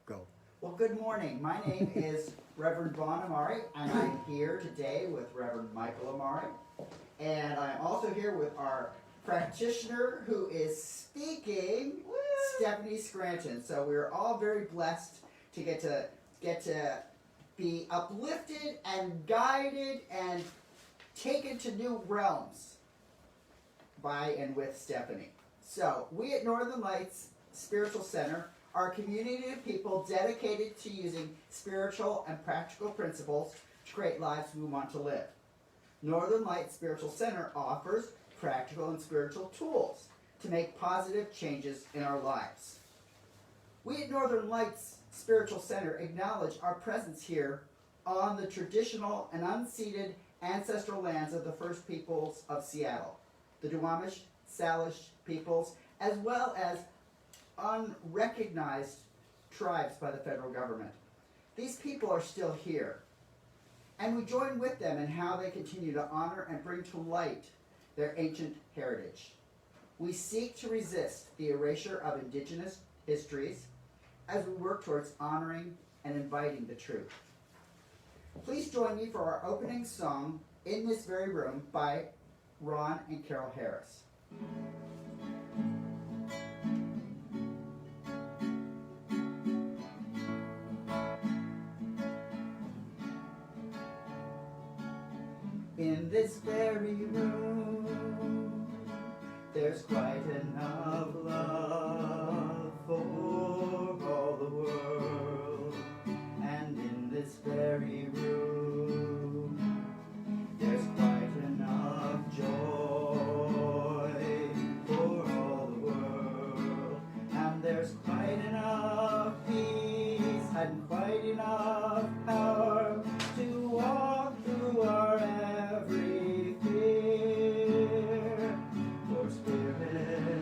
Go. Well, good morning. My name is Reverend Bon Amaré, and I'm here today with Reverend Mykal Amaré. And I'm also here with our practitioner who is speaking, Stephanie Scranton. So we're all very blessed to get to be uplifted and guided and taken to new realms by and with Stephanie. So we at Northern Lights Spiritual Center are a community of people dedicated to using spiritual and practical principles to create lives we want to live. Northern Lights Spiritual Center offers practical and spiritual tools to make positive changes in our lives. We at Northern Lights Spiritual Center acknowledge our presence here on the traditional and unceded ancestral lands of the First Peoples of Seattle, the Duwamish, Salish peoples, as well as unrecognized tribes by the federal government. These people are still here, and we join with them in how they continue to honor and bring to light their ancient heritage. We seek to resist the erasure of indigenous histories as we work towards honoring and inviting the truth. Please join me for our opening song, In This Very Room, by Ron and Carol Harris. In this very room, there's quite enough love for all the world. And in this very room, there's quite enough joy for all the world. And there's quite enough peace and quite enough power to walk through our every fear. For Spirit,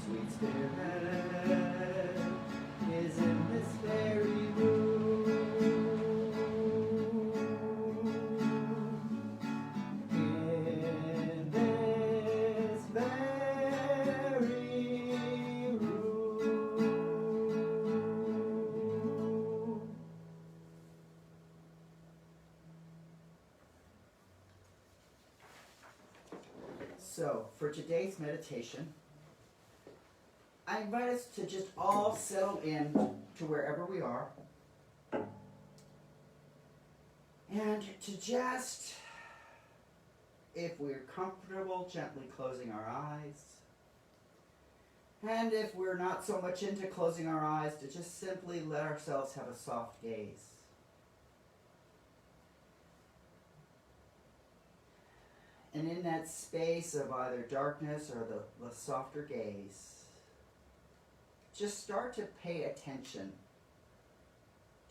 sweet Spirit, is in this very room. In this very room. So, for today's meditation, I invite us to just all settle in to wherever we are and to just, if we're comfortable, gently closing our eyes. And if we're not so much into closing our eyes, to just simply let ourselves have a soft gaze. And in that space of either darkness or the softer gaze, just start to pay attention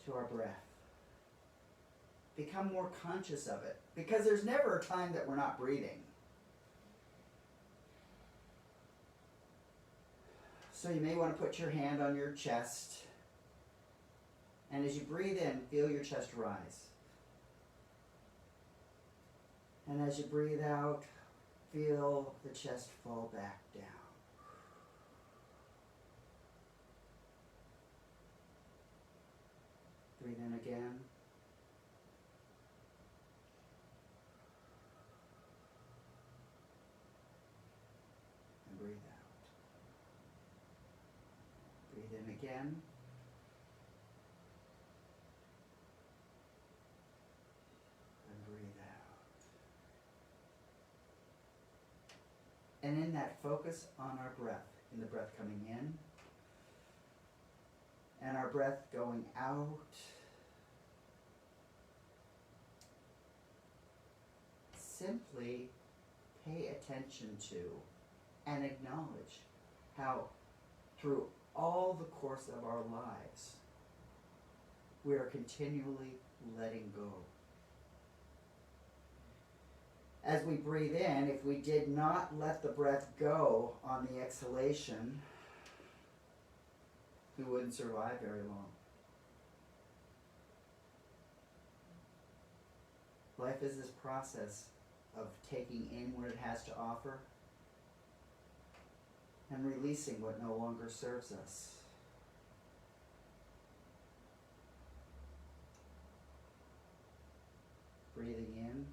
to our breath. Become more conscious of it, because there's never a time that we're not breathing. So you may want to put your hand on your chest, and as you breathe in, feel your chest rise. And as you breathe out, feel the chest fall back down. Breathe in again. And breathe out. Breathe in again. And breathe out. And in that, focus on our breath, in the breath coming in and our breath going out. Simply pay attention to and acknowledge how through all the course of our lives we are continually letting go. As we breathe in, if we did not let the breath go on the exhalation, we wouldn't survive very long. Life is this process of taking in what it has to offer and releasing what no longer serves us. breathing in,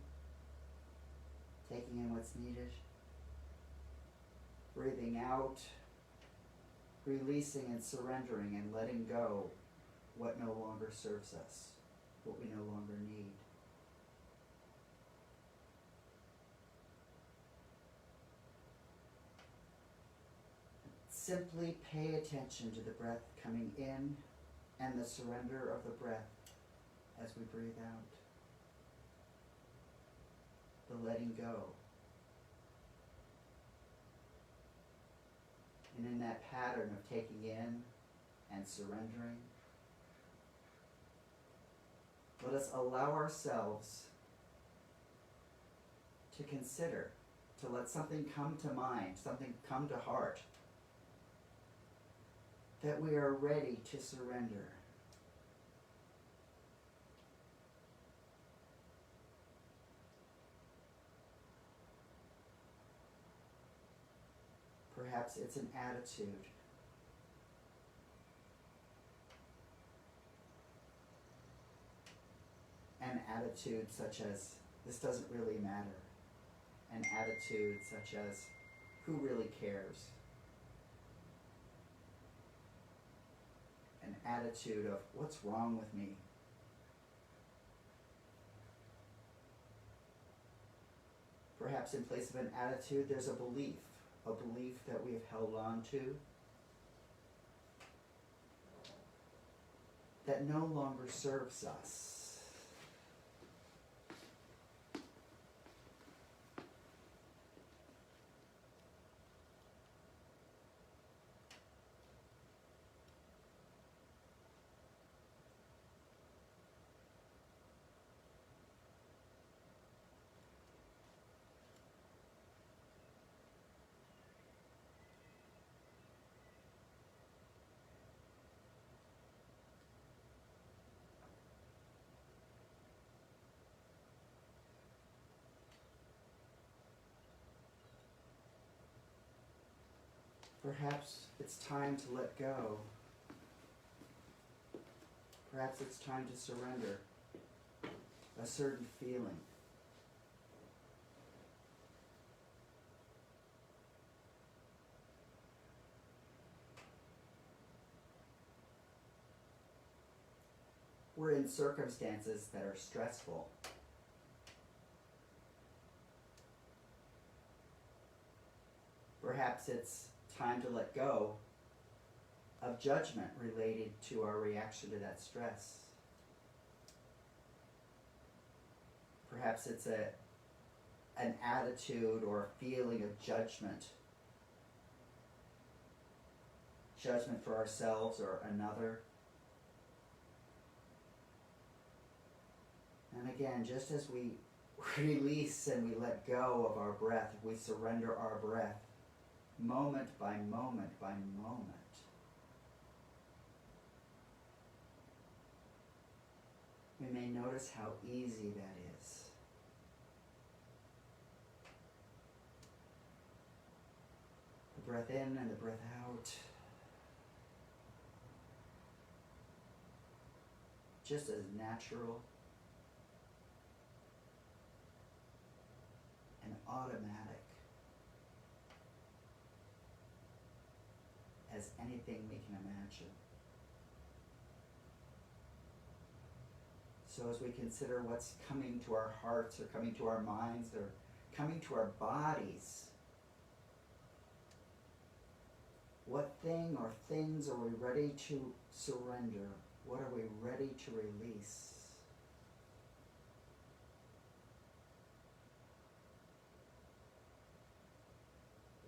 taking in what's needed, breathing out, releasing and surrendering and letting go what no longer serves us, what we no longer need. Simply pay attention to the breath coming in and the surrender of the breath as we breathe out. The letting go. And in that pattern of taking in and surrendering, let us allow ourselves to consider, to let something come to mind, something come to heart, that we are ready to surrender. Perhaps it's an attitude. An attitude such as, this doesn't really matter. An attitude such as, who really cares? An attitude of, what's wrong with me? Perhaps in place of an attitude, there's a belief that we have held on to that no longer serves us. Perhaps it's time to let go. Perhaps it's time to surrender a certain feeling. We're in circumstances that are stressful. Perhaps it's time to let go of judgment related to our reaction to that stress. Perhaps it's an attitude or a feeling of judgment. Judgment for ourselves or another. And again, just as we release and we let go of our breath, we surrender our breath, moment by moment by moment. We may notice how easy that is. The breath in and the breath out. Just as natural and automatic as anything we can imagine. So as we consider what's coming to our hearts or coming to our minds or coming to our bodies, what thing or things are we ready to surrender? What are we ready to release?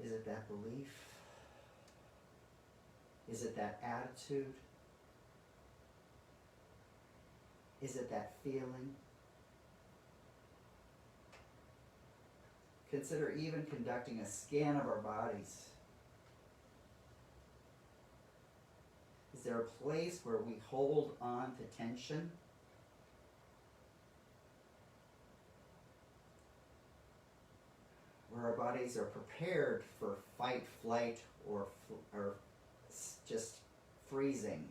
Is it that belief? Is it that attitude? Is it that feeling? Consider even conducting a scan of our bodies. Is there a place where we hold on to tension? Where our bodies are prepared for fight, flight, or just freezing.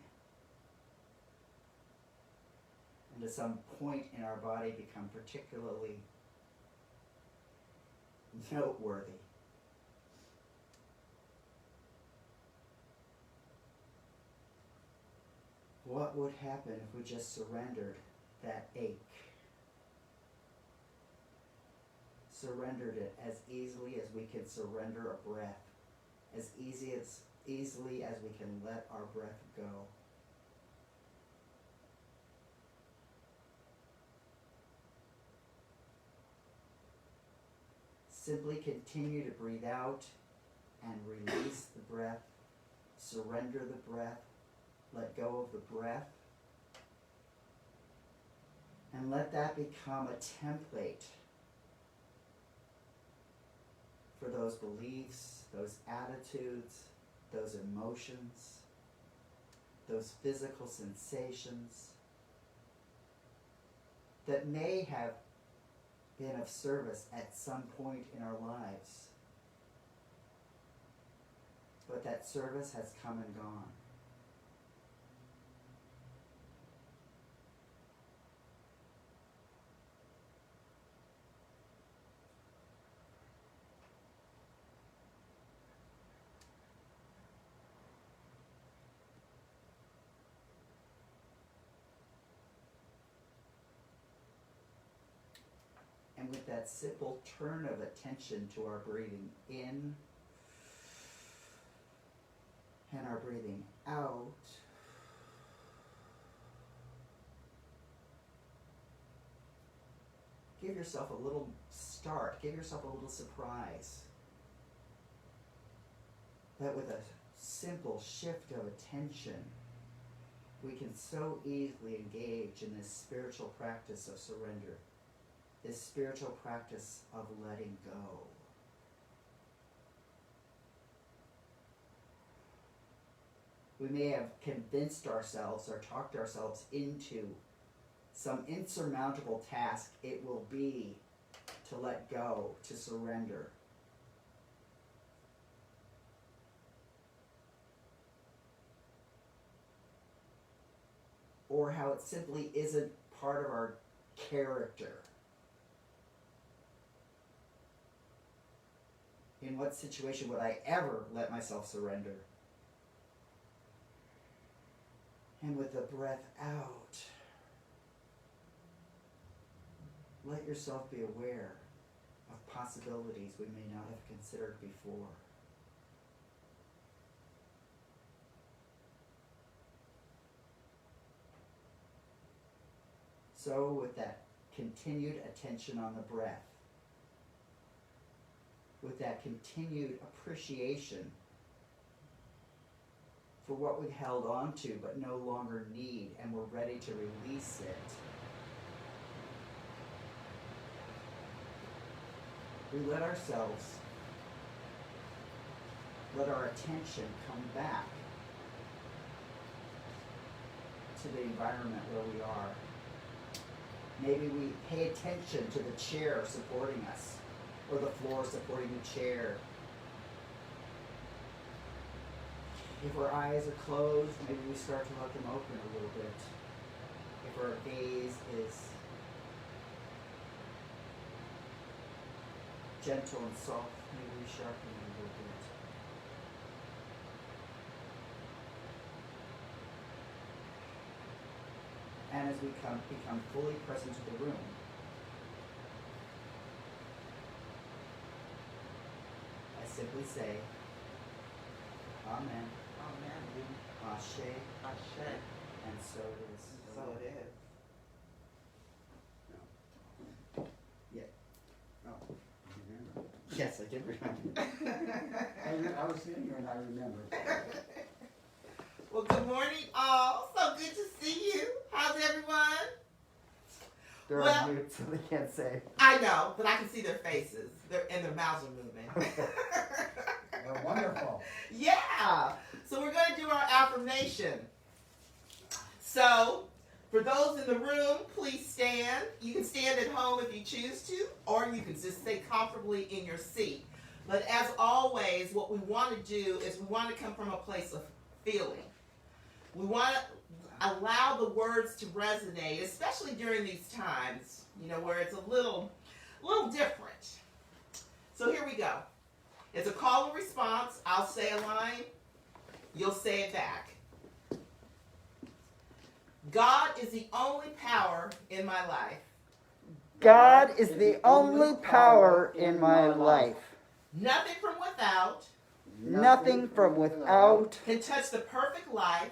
and to some point in our body become particularly noteworthy. What would happen if we just surrendered that ache? Surrendered it as easily as we can surrender a breath, as easily as we can let our breath go. Simply continue to breathe out and release the breath, surrender the breath, let go of the breath, and let that become a template for those beliefs, those attitudes, those emotions, those physical sensations that may have been of service at some point in our lives, but that service has come and gone. And with that simple turn of attention to our breathing in and our breathing out, give yourself a little start, give yourself a little surprise. That with a simple shift of attention, we can so easily engage in this spiritual practice of surrender. This spiritual practice of letting go. We may have convinced ourselves or talked ourselves into some insurmountable task it will be to let go, to surrender. Or how it simply isn't part of our character. In what situation would I ever let myself surrender? And with the breath out, let yourself be aware of possibilities we may not have considered before. So with that continued attention on the breath, with that continued appreciation for what we've held on to but no longer need, and we're ready to release it. We let our attention come back to the environment where we are. Maybe we pay attention to the chair supporting us, or the floor supporting the chair. If our eyes are closed, maybe we start to let them open a little bit. If our gaze is gentle and soft, maybe we sharpen it a little bit. And as we become fully present to the room, I simply say, Amen. Amen. Ashe. Ashe. And so it is. So it is. Yeah. Oh, you remember. Yes, I did remember. I was sitting here and I remember. Well, good morning, all. So good to see you. How's everyone? They're Well- on mute, so they can't say. I know, but I can see their faces. And their mouths are moving. They're wonderful. Yeah. So we're going to do our affirmation. So, for those in the room, please stand. You can stand at home if you choose to, or you can just stay comfortably in your seat. But as always, what we want to do is we want to come from a place of feeling. We want to allow the words to resonate, especially during these times, where it's a little different. So here we go. It's a call and response. I'll say a line. You'll say it back. God is the only power in my life. God is the only power in my life. Nothing from without Nothing from without can touch the perfect life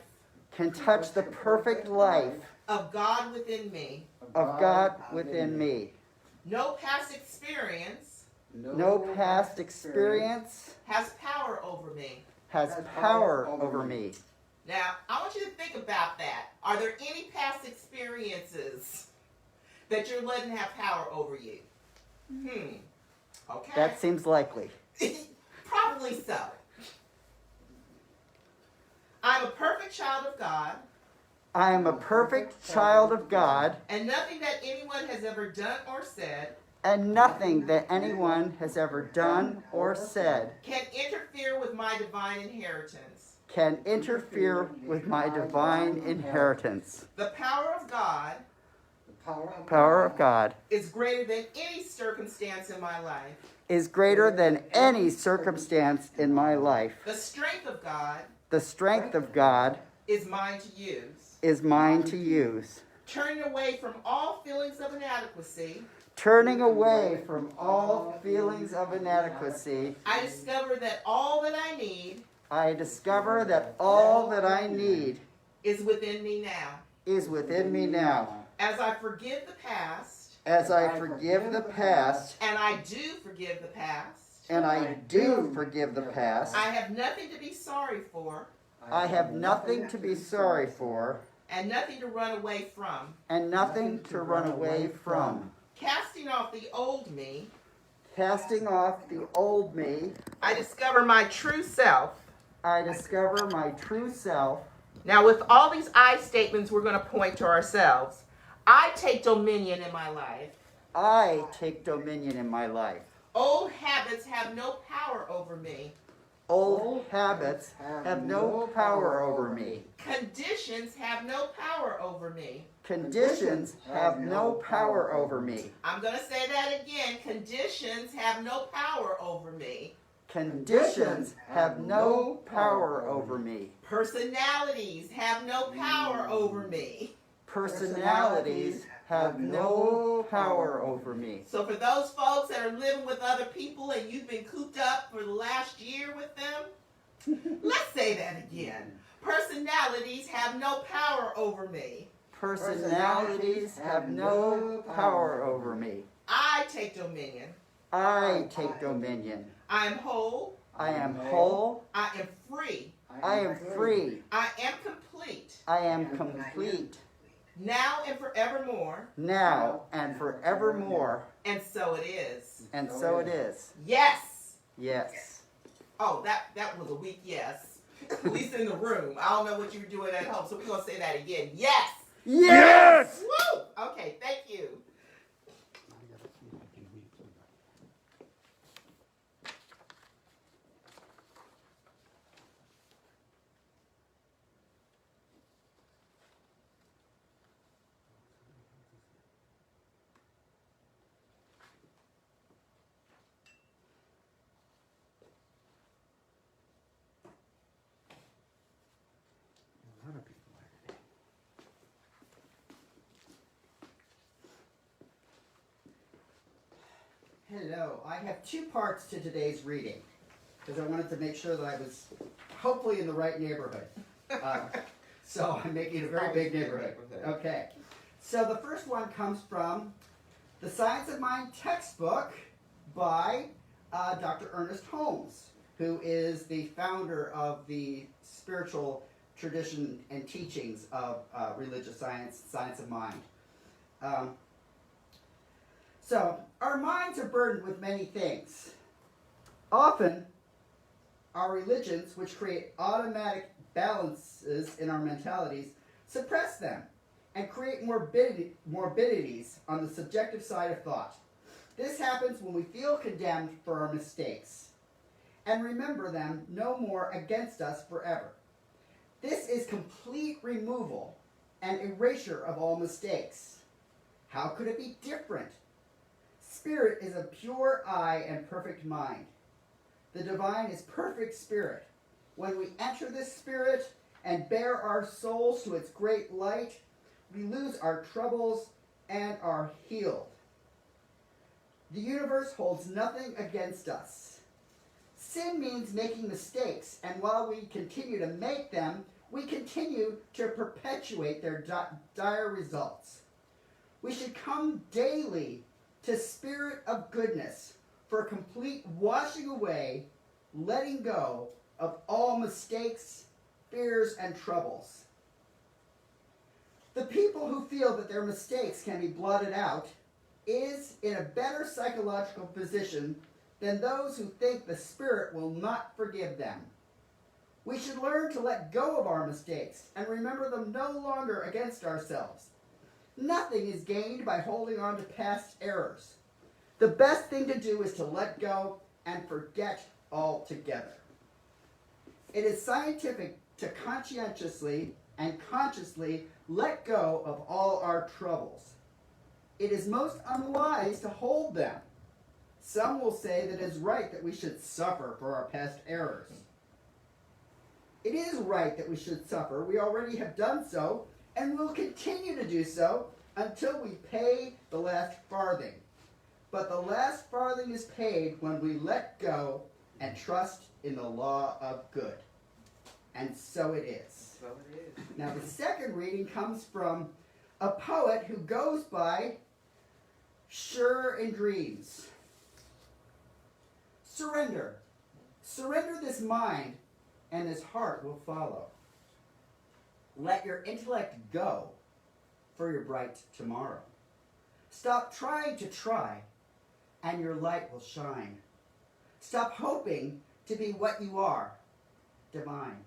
can touch the perfect life of God within me. of God within me. No past experience No past experience has power over me. has power over me. Now, I want you to think about that. Are there any past experiences that you're letting have power over you? Okay. That seems likely. Probably so. I'm a perfect child of God, I am a perfect child of God, and nothing that anyone has ever done or said and nothing that anyone has ever done or said can interfere with my divine inheritance. can interfere with my divine inheritance. The power of God Power of God is greater than any circumstance in my life. is greater than any circumstance in my life. The strength of God The strength of God is mine to use. is mine to use. Turning away from all feelings of inadequacy, Turning away from all feelings of inadequacy, I discover that all that I need I discover that all that I need is within me now. is within me now. As I forgive the past, As I forgive the past, and I do forgive the past, and I do forgive the past, I have nothing to be sorry for I have nothing to be sorry for and nothing to run away from. and nothing to run away from. Casting off the old me, Casting off the old me, I discover my true self. I discover my true self. Now, with all these I statements, we're going to point to ourselves. I take dominion in my life. I take dominion in my life. Old habits have no power over me. Old habits have no power over me. Conditions have no power over me. Conditions have no power over me. I'm going to say that again. Conditions have no power over me. Conditions have no power over me. Personalities have no power over me. Personalities have no power over me. So for those folks that are living with other people and you've been cooped up for the last year with them, let's say that again. Personalities have no power over me. Personalities have no power over me. I take dominion. I take dominion. I am whole. I am whole. I am free. I am free. I am complete. I am complete. Now and forevermore. Now and forevermore. And so it is. And so it is. Yes. Yes. Oh, that was a weak yes. At least in the room. I don't know what you were doing at home, so we're going to say that again. Yes. Yes! Woo! Okay, thank you. Hello. I have two parts to today's reading because I wanted to make sure that I was hopefully in the right neighborhood. So I'm making a very big neighborhood. Okay. So the first one comes from the Science of Mind textbook by Dr. Ernest Holmes, who is the founder of the spiritual tradition and teachings of religious science, science of mind. So, our minds are burdened with many things. Often, our religions, which create automatic balances in our mentalities, suppress them and create morbidities on the subjective side of thought. This happens when we feel condemned for our mistakes and remember them no more against us forever. This is complete removal and erasure of all mistakes. How could it be different? Spirit is a pure eye and perfect mind. The divine is perfect spirit. When we enter this spirit and bear our souls to its great light, we lose our troubles and are healed. The universe holds nothing against us. Sin means making mistakes, and while we continue to make them, we continue to perpetuate their dire results. We should come daily to spirit of goodness for complete washing away, letting go of all mistakes, fears, and troubles. The people who feel that their mistakes can be blotted out is in a better psychological position than those who think the Spirit will not forgive them. We should learn to let go of our mistakes and remember them no longer against ourselves. Nothing is gained by holding on to past errors. The best thing to do is to let go and forget altogether. It is scientific to conscientiously and consciously let go of all our troubles. It is most unwise to hold them. Some will say that it is right that we should suffer for our past errors. It is right that we should suffer. We already have done so, and will continue to do so until we pay the last farthing. But the last farthing is paid when we let go and trust in the law of good. And so it is. So it is. Now the second reading comes from a poet who goes by Sure in Dreams. Surrender. Surrender this mind, and this heart will follow. Let your intellect go for your bright tomorrow. Stop trying to try, and your light will shine. Stop hoping to be what you are, divine.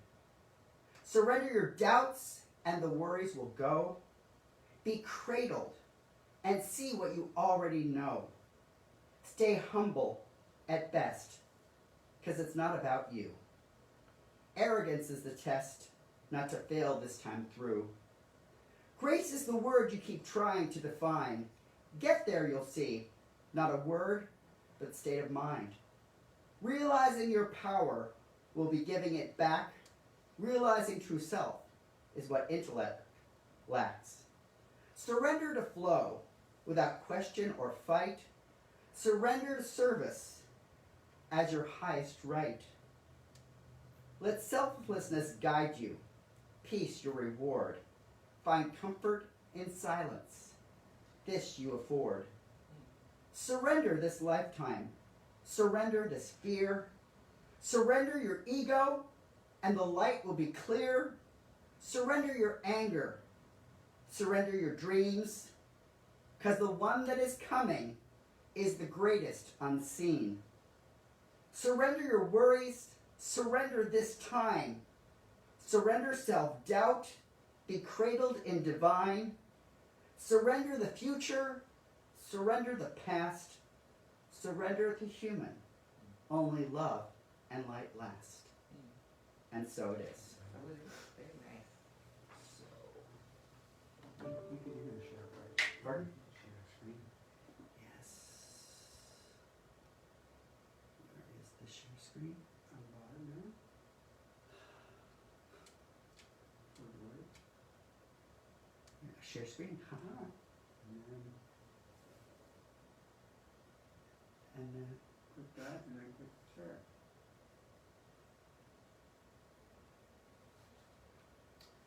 Surrender your doubts, and the worries will go. Be cradled, and see what you already know. Stay humble at best, because it's not about you. Arrogance is the test, not to fail this time through. Grace is the word you keep trying to define. Get there, you'll see. Not a word, but state of mind. Realizing your power will be giving it back. Realizing true self is what intellect lacks. Surrender to flow without question or fight. Surrender to service as your highest right. Let selflessness guide you. Peace your reward. Find comfort in silence. This you afford. Surrender this lifetime. Surrender this fear. Surrender your ego, and the light will be clear. Surrender your anger. Surrender your dreams, because the one that is coming is the greatest unseen. Surrender your worries. Surrender this time. Surrender self-doubt. Be cradled in divine. Surrender the future. Surrender the past. Surrender the human. Only love and light last. And so it is. So it is. Very nice. You can even share, right? Pardon? Share screen. Yes. Where is the share screen? On the bottom there. Or the right. Share screen. Haha. And then And then click that and then click share.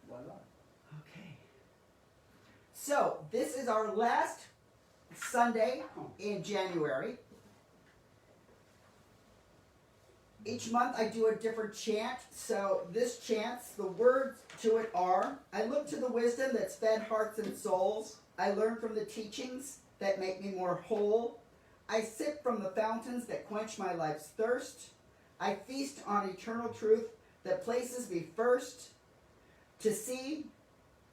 Voila. okay. So this is our last Sunday in January. Each month I do a different chant. So this chant, the words to it are, I look to the wisdom that's fed hearts and souls. I learn from the teachings that make me more whole. I sip from the fountains that quench my life's thirst. I feast on eternal truth that places me first. To see,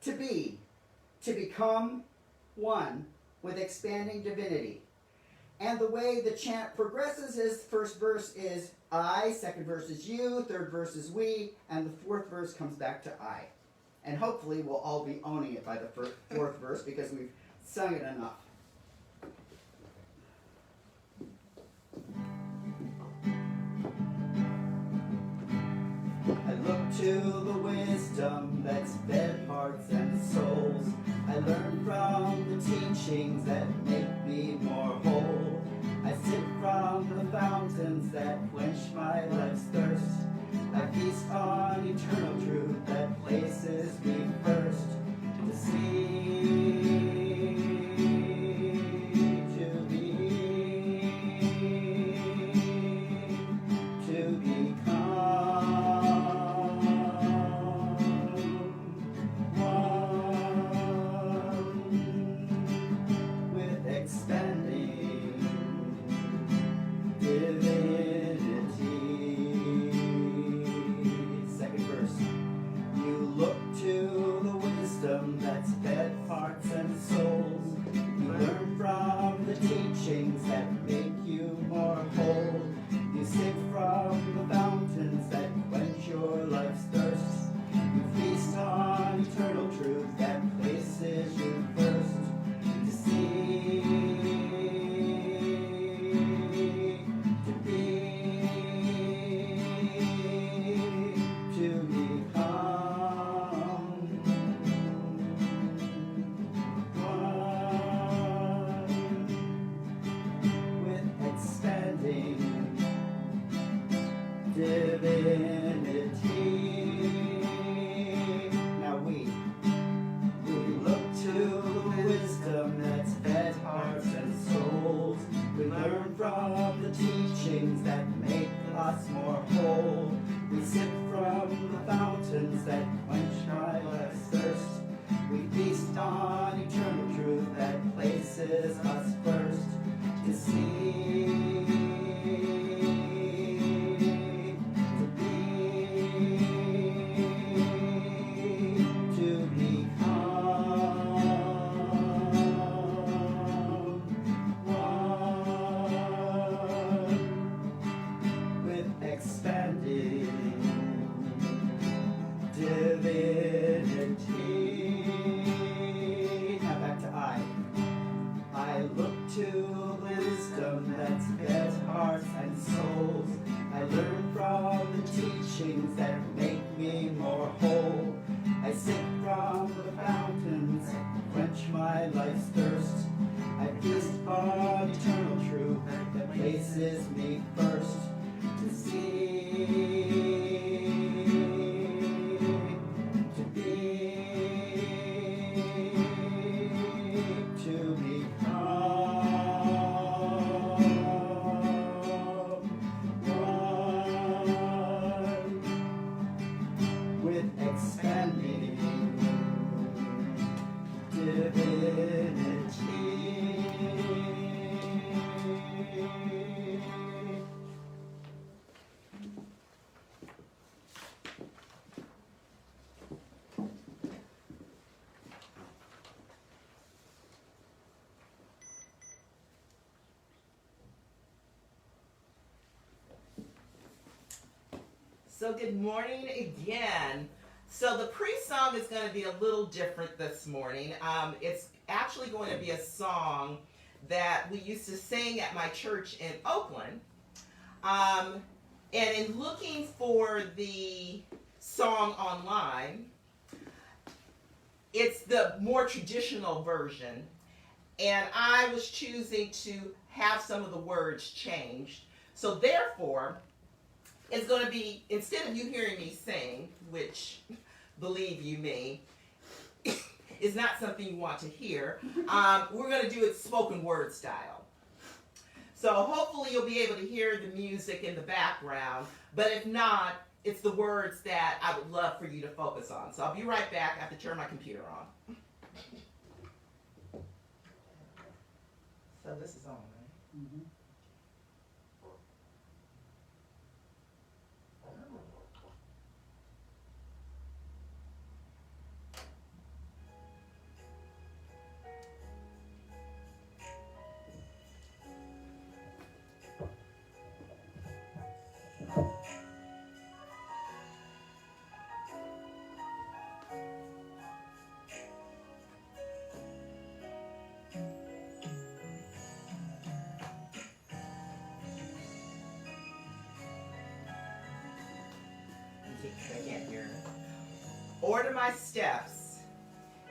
to be, to become one with expanding divinity. And the way the chant progresses is, first verse is I, second verse is you, third verse is we, and the fourth verse comes back to I. And hopefully we'll all be owning it by the fourth verse because we've sung it enough. I look to the wisdom that's fed hearts and souls. I learn from the teachings that make me more whole. I sip from the fountains that quench my life's thirst. I feast on eternal truth that places me first to see, to be, to become one with expanding divinity. Second verse. You look to the wisdom that's fed hearts and souls. You learn from the teachings that make you more whole. You sip from the fountains that quench your life's thirst. You feast on eternal truth that places you first to see, to be, to become one with expanding divinity. Now we look to the wisdom that's fed hearts and souls. We learn from the teachings that make us more whole. We sip from the fountains that quench my life's thirst. We feast on eternal truth that places us first to see, to be, to become one with expanding divinity. Now back to I look to the wisdom that's fed hearts and souls. I learn from the teachings that make me more whole. I sip from the fountains that quench my life's thirst. I feast on eternal truth that places me first to see, to be, to become one with expanding divinity. So good morning again. So the pre-song is going to be a little different this morning. It's actually going to be a song that we used to sing at my church in Oakland. And in looking for the song online, it's the more traditional version. And I was choosing to have some of the words changed. So therefore, it's going to be, instead of you hearing me sing, which, believe you me, is not something you want to hear, we're going to do it spoken word style. So hopefully you'll be able to hear the music in the background, but if not, it's the words that I would love for you to focus on. So I'll be right back. I have to turn my computer on. So this is on, right? Mm-hmm. order my steps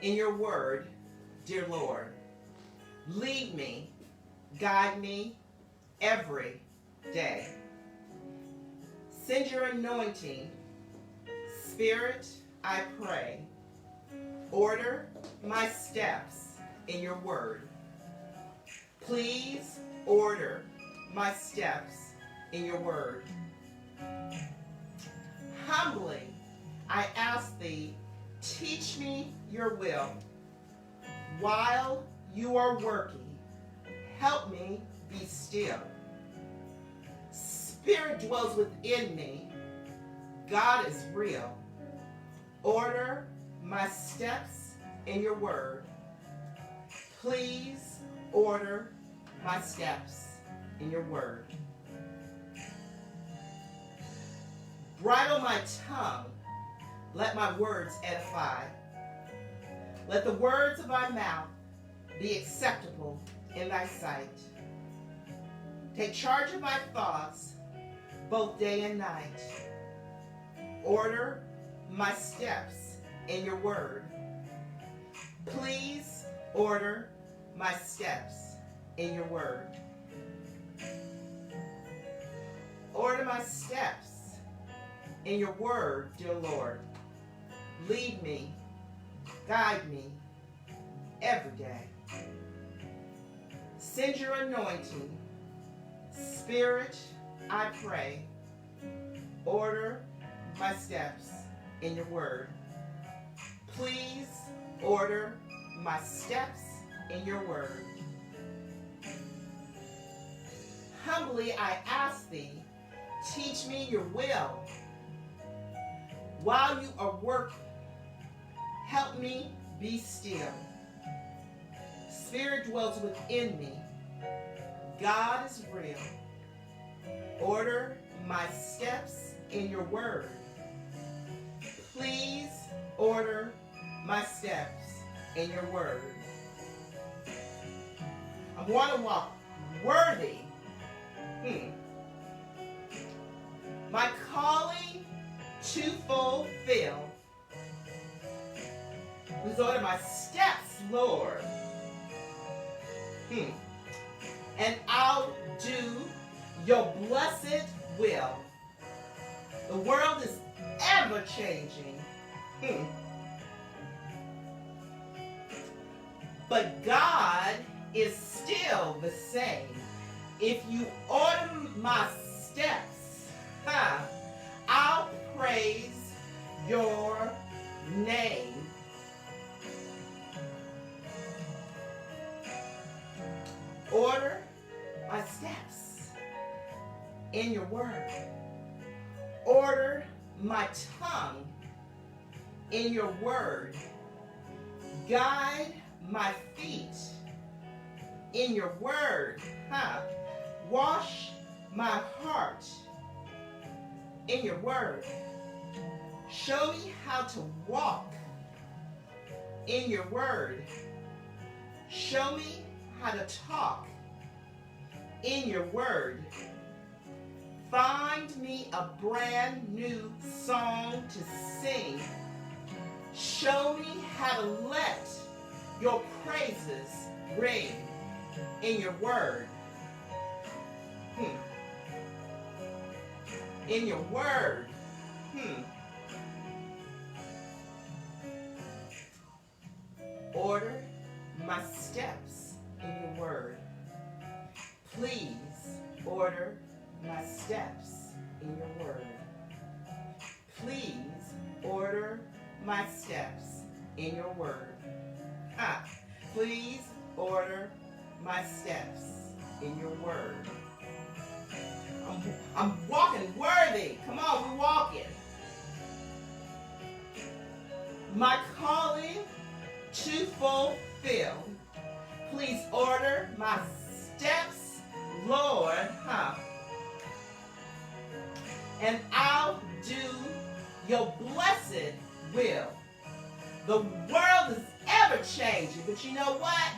in your word, dear Lord. Lead me, guide me every day. Send your anointing, Spirit, I pray. Order my steps in your word. Please order my steps in your word. Humbly, I ask thee, teach me your will. While you are working, help me be still. Spirit dwells within me. God is real. Order my steps in your word. Please order my steps in your word. Bridle my tongue. Let my words edify. Let the words of my mouth be acceptable in thy sight. Take charge of my thoughts, both day and night. Order my steps in your word. Please order my steps in your word. Order my steps in your word, dear Lord. Lead me, guide me every day. Send your anointing, Spirit, I pray. Order my steps in your word. Please order my steps in your word. Humbly I ask thee, teach me your will. While you are working, help me be still. Spirit dwells within me. God is real. Order my steps in your word. Please order my steps in your word. I want to walk worthy. My calling to fulfill. Please order my steps, Lord. And I'll do your blessed will. The world is ever changing. But God is still the same. If you order my steps, I'll praise your name. Order my steps in your word. Order my tongue in your word. Guide my feet in your word. Wash my heart in your word. Show me how to walk in your word. Show me how to talk in your word. Find me a brand new song to sing. Show me how to let your praises ring in your word. In your word. Order my steps in your word. Please order my steps in your word. Please order my steps in your word. Please order my steps in your word. I'm walking worthy. Come on, we're walking. My calling to fulfill. Please order my steps, Lord. And I'll do your blessed will. The world is ever changing, but you know what?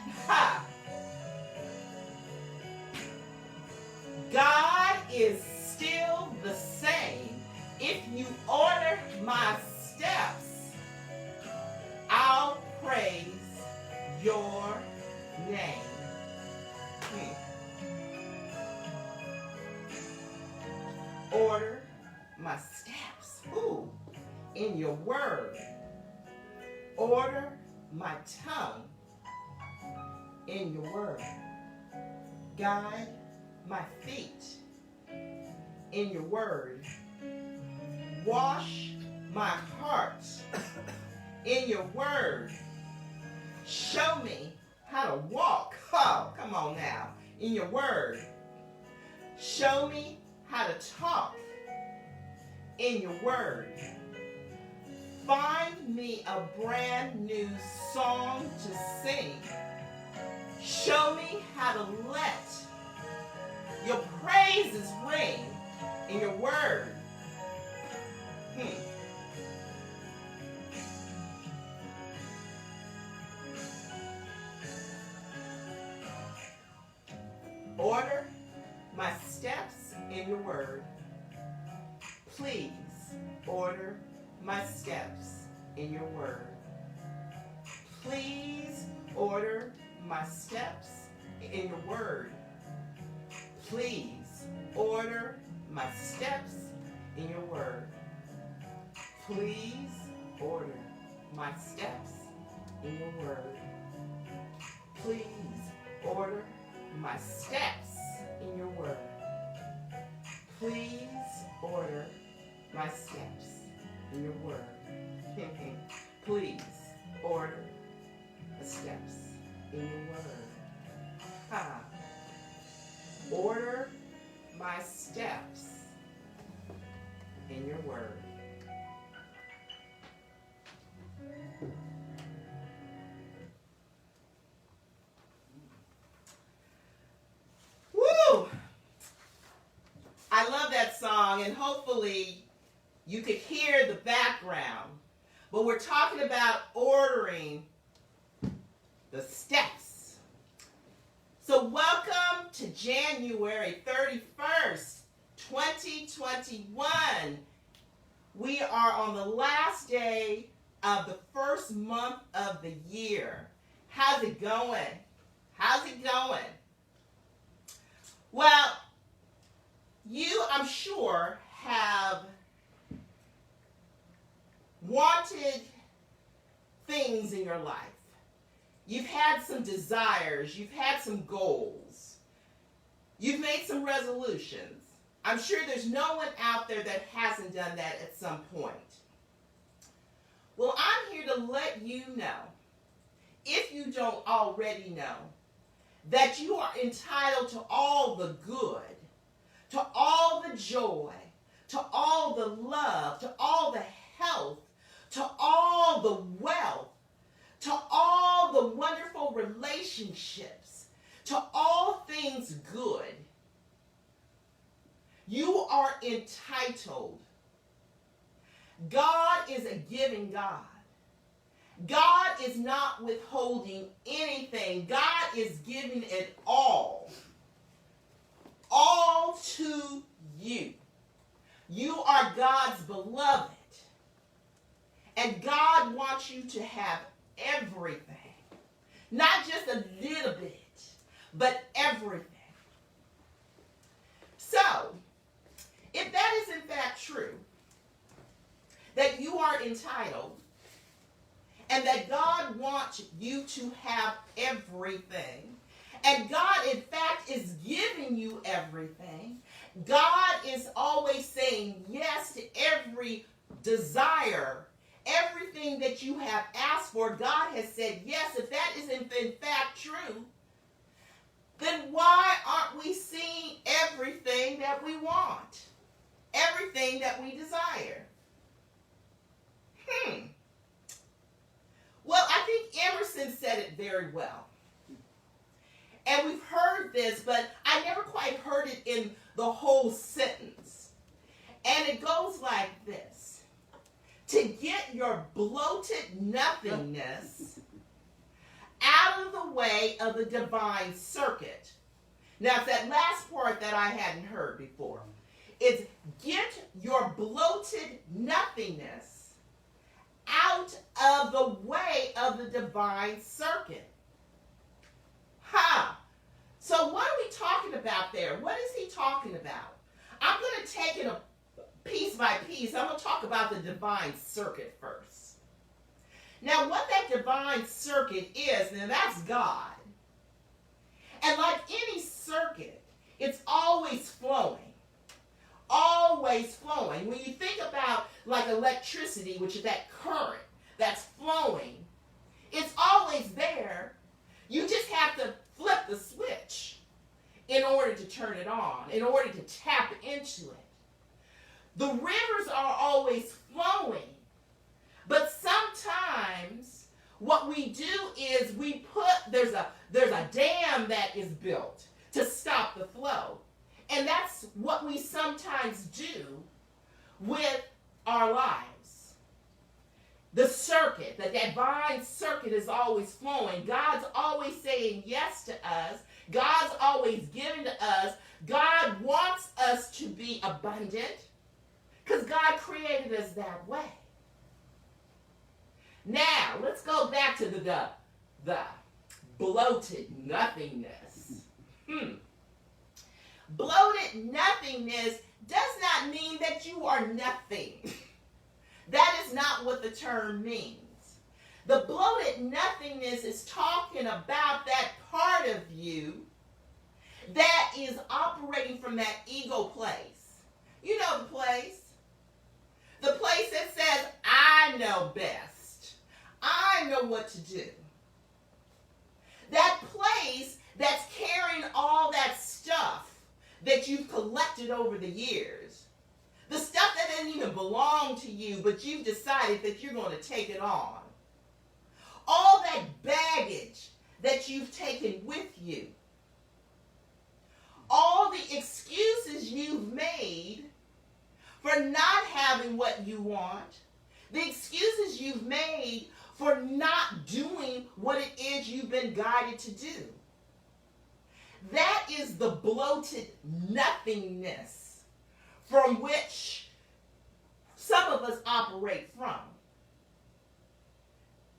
God is still the same. If you order my steps, your name. Order my steps. Ooh, in your word. Order my tongue in your word. Guide my feet in your word. Wash my heart in your word. Show me how to walk. Oh, come on now. In your word. Show me how to talk in your word. Find me a brand new song to sing. Show me how to let your praises ring in your word. Order my steps in your word. Please order my steps in your word. Please order my steps in your word. Please order my steps in your word. Please order my steps in your word. Please order my steps in your word. Please order my steps in your word. Please order the steps in your word. Order my steps in your word. Woo! I love that song, and hopefully you could hear the background. But we're talking about ordering the steps. So welcome to January 31st, 2021. We are on the last day of the first month of the year. How's it going? How's it going? Well, you, I'm sure, have wanted things in your life. You've had some desires. You've had some goals. You've made some resolutions. I'm sure there's no one out there that hasn't done that at some point. Well, I'm here to let you know, if you don't already know, that you are entitled to all the good, to all the joy, to all the love, to all the health, to all the wealth, to all the wonderful relationships, to all things good. You are entitled. God is a giving God. God is not withholding anything. God is giving it all to you. You are God's beloved. And God wants you to have everything. Not just a little bit, but everything. So, if that is in fact true, that you are entitled, and that God wants you to have everything, and God in fact is giving you everything, God is always saying yes to every desire. Everything that you have asked for, God has said yes. If that is in fact true, then why aren't we seeing everything that we want? Everything that we desire? Well, I think Emerson said it very well. And we've heard this, but I never quite heard it in the whole sentence. And it goes like this. To get your bloated nothingness out of the way of the divine circuit. Now, it's that last part that I hadn't heard before. It's get your bloated nothingness out of the way of the divine circuit. Huh. So what are we talking about there? What is he talking about? I'm going to take it piece by piece. I'm going to talk about the divine circuit first. Now, what that divine circuit is, now that's God. And like any circuit, it's always flowing. Always flowing. When you think about like electricity, which is that current that's flowing, it's always there. You just have to flip the switch in order to turn it on, in order to tap into it. The rivers are always flowing, but sometimes what we do is there's a dam that is built to stop the flow. And that's what we sometimes do with our lives. The circuit, the divine circuit is always flowing. God's always saying yes to us. God's always giving to us. God wants us to be abundant because God created us that way. Now, let's go back to the bloated nothingness. Bloated nothingness does not mean that you are nothing. That is not what the term means. The bloated nothingness is talking about that part of you that is operating from that ego place. You know the place? The place that says, I know best. I know what to do. That place that's carrying all that stuff that you've collected over the years. The stuff that didn't even belong to you, but you've decided that you're going to take it on. All that baggage that you've taken with you. All the excuses you've made for not having what you want. The excuses you've made for not doing what it is you've been guided to do. That is the bloated nothingness from which some of us operate from.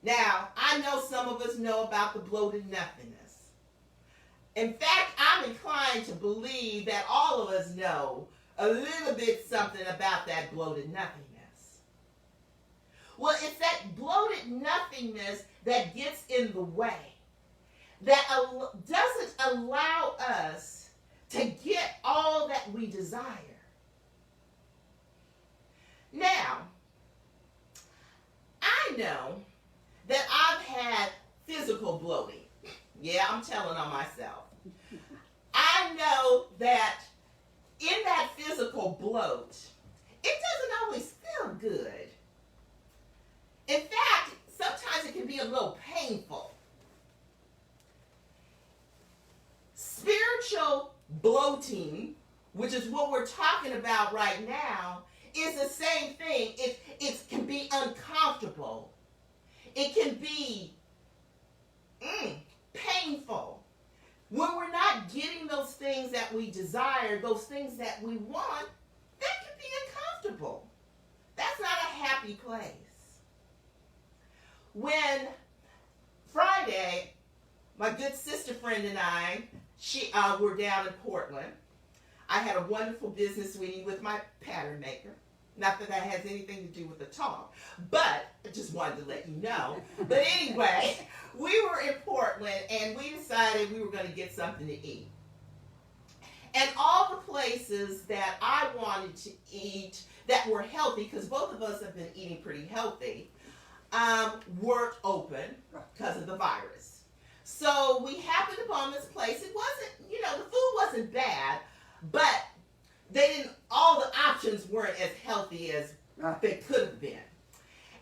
Now, I know some of us know about the bloated nothingness. In fact, I'm inclined to believe that all of us know a little bit something about that bloated nothingness. Well, it's that bloated nothingness that gets in the way, that doesn't allow us to get all that we desire. Now, I know that I've had physical bloating. Yeah, I'm telling on myself. I know that in that physical bloat, it doesn't always feel good. In fact, sometimes it can be a little painful. Spiritual bloating, which is what we're talking about right now, is the same thing. It can be uncomfortable. It can be painful. When we're not getting those things that we desire, those things that we want, that can be uncomfortable. That's not a happy place. When Friday, my good sister friend and I, were down in Portland. I had a wonderful business meeting with my pattern maker. Not that that has anything to do with the talk, but I just wanted to let you know. But anyway, we were in Portland and we decided we were going to get something to eat. And all the places that I wanted to eat that were healthy, because both of us have been eating pretty healthy, weren't open because of the virus. So we happened upon this place. It wasn't, the food wasn't bad, but all the options weren't as healthy as they could have been.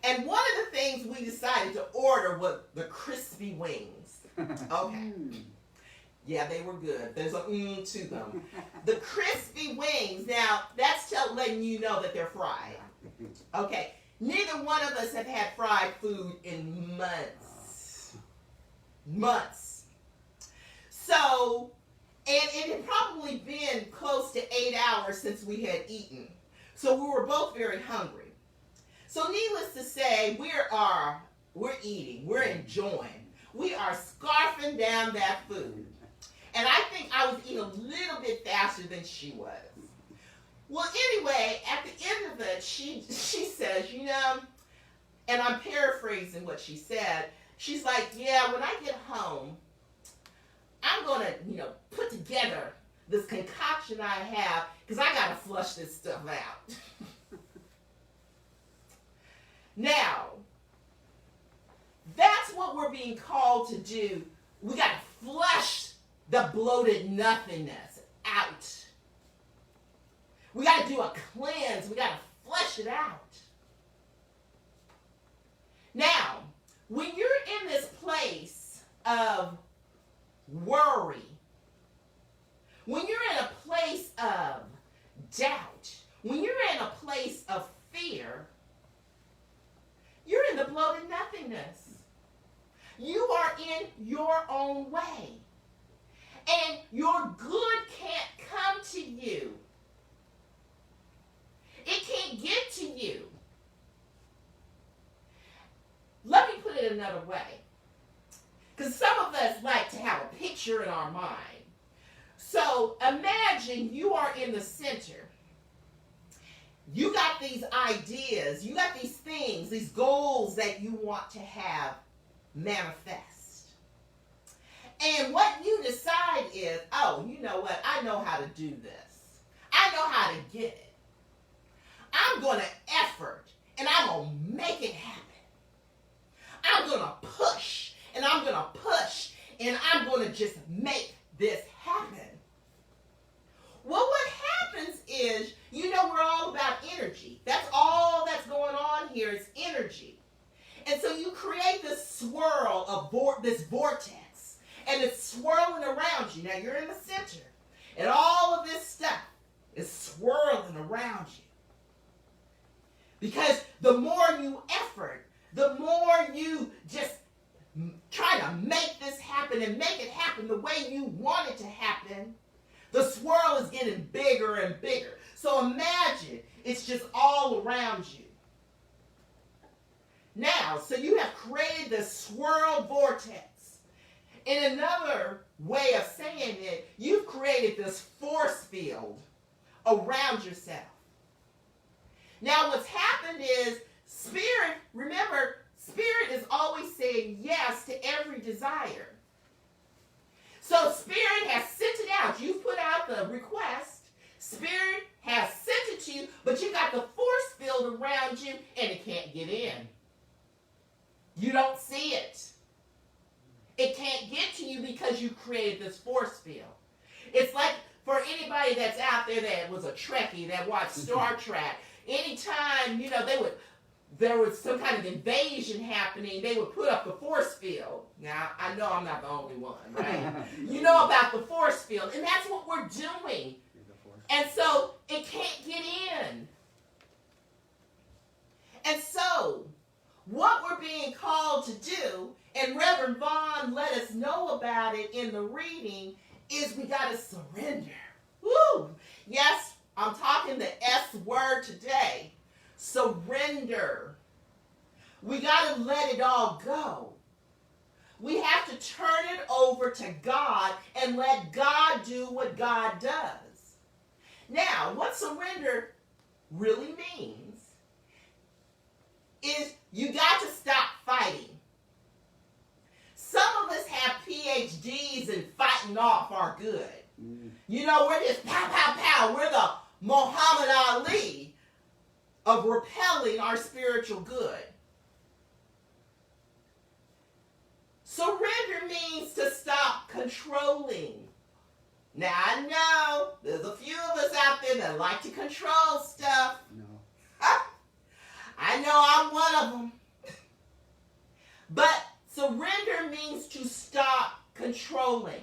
And one of the things we decided to order was the crispy wings. Okay. Yeah, they were good. There's a to them. The crispy wings. Now, that's letting you know that they're fried. Okay. Neither one of us have had fried food in months. Months. So, and it had probably been close to 8 hours since we had eaten. So we were both very hungry. So needless to say, we're eating, we're enjoying. We are scarfing down that food. And I think I was eating a little bit faster than she was. Well, anyway, at the end of it, she says, you know, and I'm paraphrasing what she said. She's like, yeah, when I get home, I'm going to, you know, put together this concoction I have because I got to flush this stuff out. Now, that's what we're being called to do. We got to flush the bloated nothingness out. We got to do a cleanse. We got to flush it out. Now, when you're in this place of worry, when you're in a place of doubt, when you're in a place of fear, you're in the bloated nothingness. You are in your own way. And your good can't come to you. It can't get to you. Let me put it another way. Because some of us like to have a picture in our mind. So imagine you are in the center. You got these ideas, you got these things, these goals that you want to have manifest. And what you decide is, oh, you know what? I know how to do this. I know how to get it. I'm going to effort, and I'm going to make it happen. I'm going to push, and I'm going to push, and I'm going to just make this happen. Well, what happens is, you know, we're all about energy. That's all that's going on here is energy. And so you create this swirl of this vortex, and it's swirling around you. Now, you're in the center, and all of this stuff is swirling around you. Because the more you effort, the more you just try to make this happen and make it happen the way you want it to happen, the swirl is getting bigger and bigger. So imagine it's just all around you. Now, so you have created this swirl vortex. In another way of saying it, you've created this force field around yourself. Now, what's happened is Spirit, remember, Spirit is always saying yes to every desire. So Spirit has sent it out. You've put out the request. Spirit has sent it to you, but you got the force field around you, and it can't get in. You don't see it. It can't get to you because you created this force field. It's like for anybody that's out there that was a Trekkie that watched Star Trek, anytime, you know, there was some kind of invasion happening, they would put up the force field. Now, I know I'm not the only one, right? You know about the force field, and that's what we're doing. And so, it can't get in. And so, what we're being called to do, and Reverend Vaughn let us know about it in the reading, is we got to surrender. Woo! Yes, I'm talking the S word today. Surrender. We got to let it all go. We have to turn it over to God and let God do what God does. Now, what surrender really means is you got to stop fighting. Some of us have PhDs in fighting off our good. You know, we're just pow, pow, pow. We're the Muhammad Ali of repelling our spiritual good. Surrender means to stop controlling. Now, I know there's a few of us out there that like to control stuff. No. I know I'm one of them. But surrender means to stop controlling.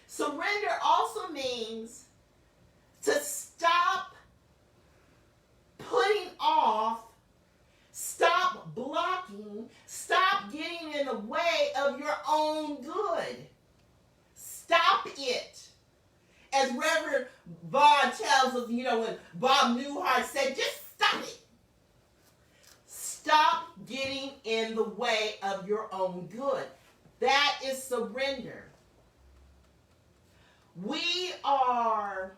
Surrender also means to stop putting off, stop blocking, stop getting in the way of your own good. Stop it. As Reverend Vaughn tells us, you know, when Bob Newhart said, just stop it. Stop getting in the way of your own good. That is surrender. We are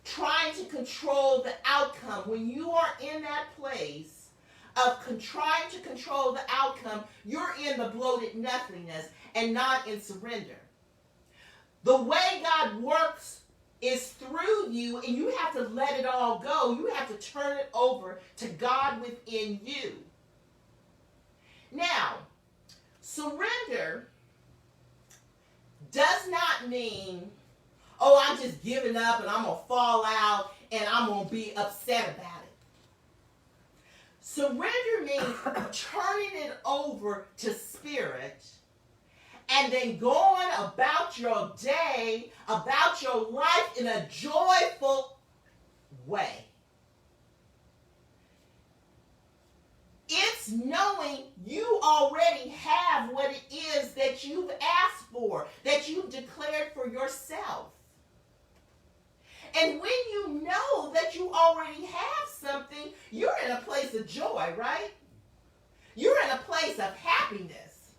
trying to control the outcome. When you are in that place of trying to control the outcome, you're in the bloated nothingness and not in surrender. The way God works is through you, and you have to let it all go. You have to turn it over to God within you. Now, surrender does not mean, oh, I'm just giving up and I'm going to fall out and I'm going to be upset about it. Surrender means turning it over to Spirit and then going about your day, about your life in a joyful way. It's knowing you already have what it is that you've asked for, that you've declared for yourself. And when you know that you already have something, you're in a place of joy, right? You're in a place of happiness.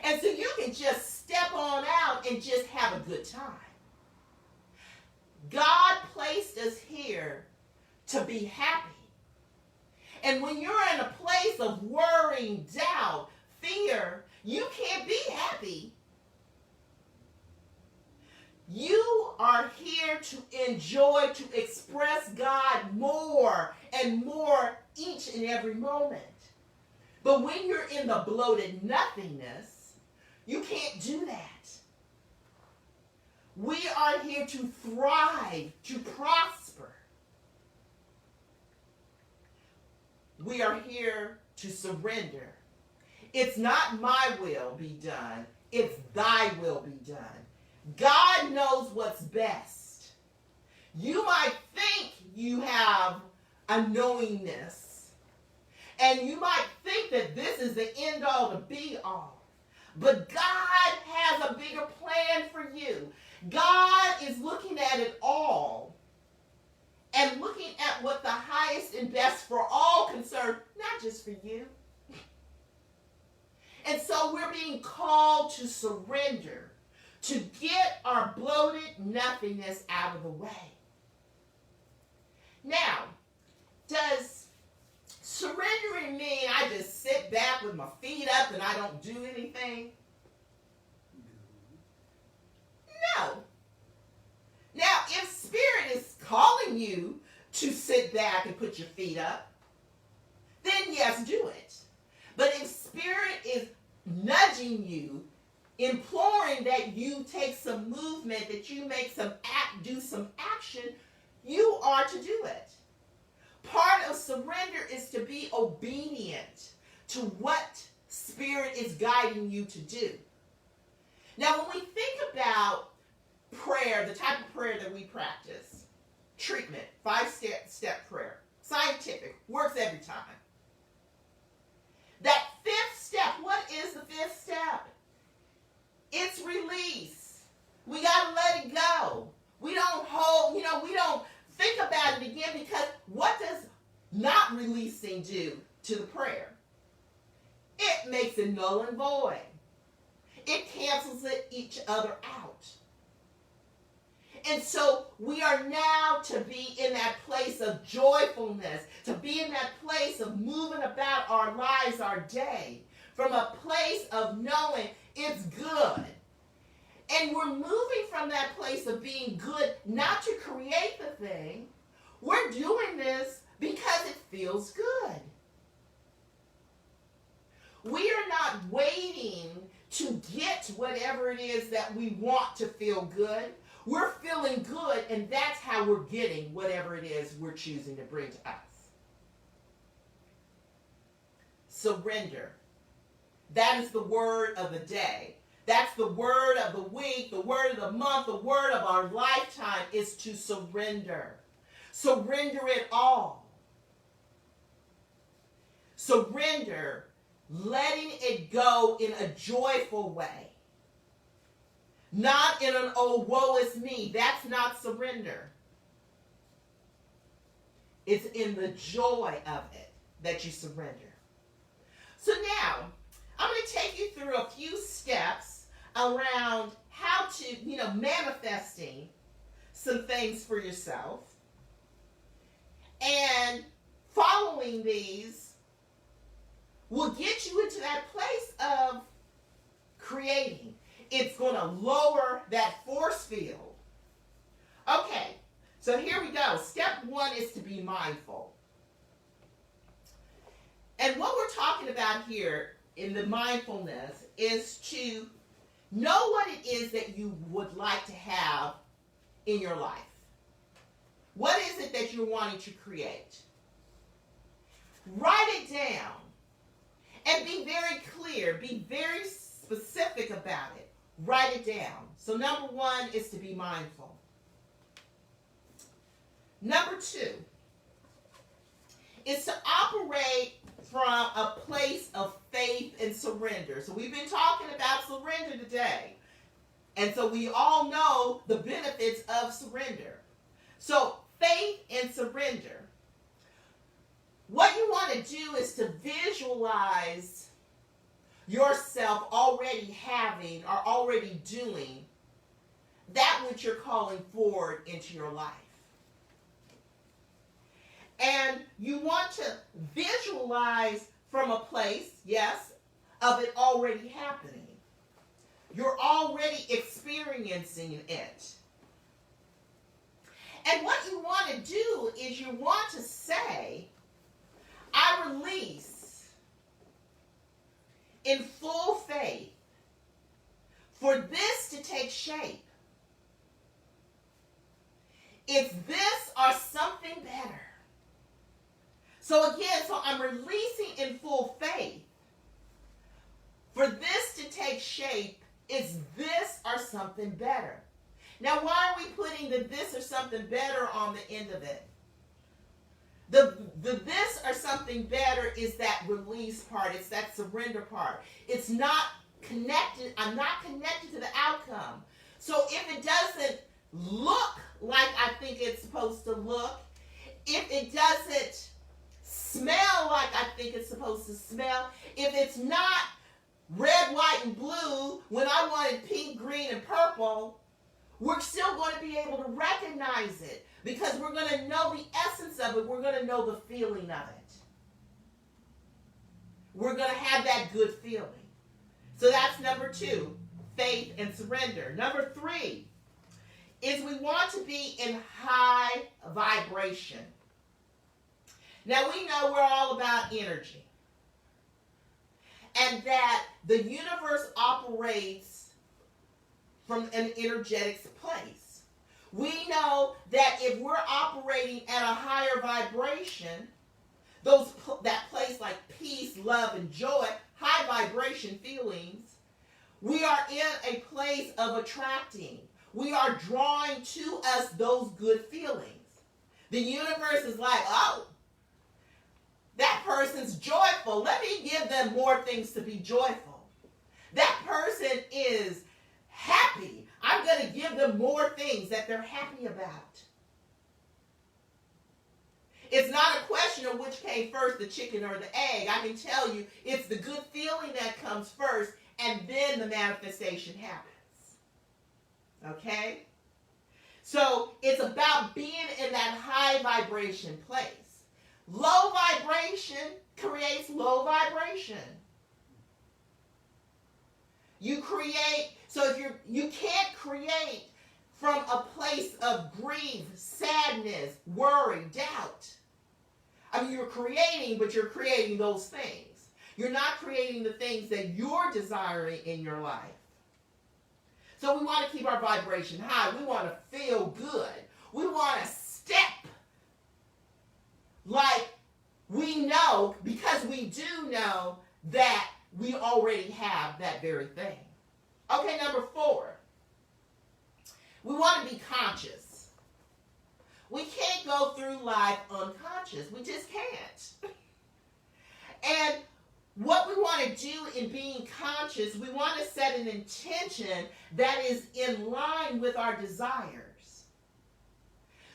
And so you can just step on out and just have a good time. God placed us here to be happy. And when you're in a place of worrying, doubt, fear, you can't be happy. You are here to enjoy, to express God more and more each and every moment. But when you're in the bloated nothingness, you can't do that. We are here to thrive, to prosper. We are here to surrender. It's not my will be done. It's thy will be done. God knows what's best. You might think you have a knowingness, and you might think that this is the end all to be all. But God has a bigger plan for you. God is looking at it all and looking at what the highest and best for all concerned, not just for you. And so we're being called to surrender, to get our bloated nothingness out of the way. Now, does surrendering mean I just sit back with my feet up and I don't do anything? No. Now, if Spirit is calling you to sit back and put your feet up, then yes, do it. But if Spirit is nudging you, imploring that you take some movement, that you make do some action, you are to do it. Part of surrender is to be obedient to what Spirit is guiding you to do. Now, when we think about prayer, the type of prayer that we practice, treatment, 5-step prayer, scientific, works every time. That fifth step, what is the fifth step? It's release. We got to let it go. We don't hold, we don't think about it again, because what does not releasing do to the prayer? It makes it null and void. It cancels each other out. And so we are now to be in that place of joyfulness, to be in that place of moving about our lives, our day, from a place of knowing it's good. And we're moving from that place of being good, not to create the thing. We're doing this because it feels good. We are not waiting to get whatever it is that we want to feel good. We're feeling good, and that's how we're getting whatever it is we're choosing to bring to us. Surrender. That is the word of the day. That's the word of the week, the word of the month, the word of our lifetime is to surrender. Surrender it all. Surrender, letting it go in a joyful way. Not in an, oh, woe is me. That's not surrender. It's in the joy of it that you surrender. steps around how to, manifesting some things for yourself. And following these will get you into that place of creating. It's going to lower that force field. Okay, so here we go. Step 1 is to be mindful. And what we're talking about here in the mindfulness is to know what it is that you would like to have in your life. What is it that you're wanting to create? Write it down and be very clear, be very specific about it. Write it down. So number 1 is to be mindful. Number 2 is to operate from a place of faith and surrender. So we've been talking about surrender today. And so we all know the benefits of surrender. So faith and surrender. What you want to do is to visualize yourself already having or already doing that which you're calling forward into your life. And you want to visualize from a place, yes, of it already happening. You're already experiencing it. And what you want to do is you want to say, I release in full faith for this to take shape. If this or something better. So again, I'm releasing in full faith for this to take shape. Is this or something better? Now, why are we putting the this or something better on the end of it? The this or something better is that release part. It's that surrender part. It's not connected. I'm not connected to the outcome. So if it doesn't look like I think it's supposed to look, if it doesn't smell like I think it's supposed to smell, if it's not red, white, and blue when I wanted pink, green, and purple, we're still going to be able to recognize it because we're going to know the essence of it. We're going to know the feeling of it. We're going to have that good feeling. So that's number 2, faith and surrender. Number 3 is we want to be in high vibration. Now we know we're all about energy. And that the universe operates from an energetic place. We know that if we're operating at a higher vibration, that place like peace, love, and joy, high vibration feelings, we are in a place of attracting. We are drawing to us those good feelings. The universe is like, oh, that person's joyful. Let me give them more things to be joyful. That person is happy. I'm going to give them more things that they're happy about. It's not a question of which came first, the chicken or the egg. I can tell you it's the good feeling that comes first, and then the manifestation happens. Okay? So it's about being in that high vibration place. Low vibration creates low vibration. You create, so if you can't create from a place of grief, sadness, worry, doubt. I mean, you're creating, but you're creating those things. You're not creating the things that you're desiring in your life. So we want to keep our vibration high. We want to feel good. We want to step like we know, because we do know that we already have that very thing. Okay, number 4. We want to be conscious. We can't go through life unconscious. We just can't. And what we want to do in being conscious, we want to set an intention that is in line with our desires.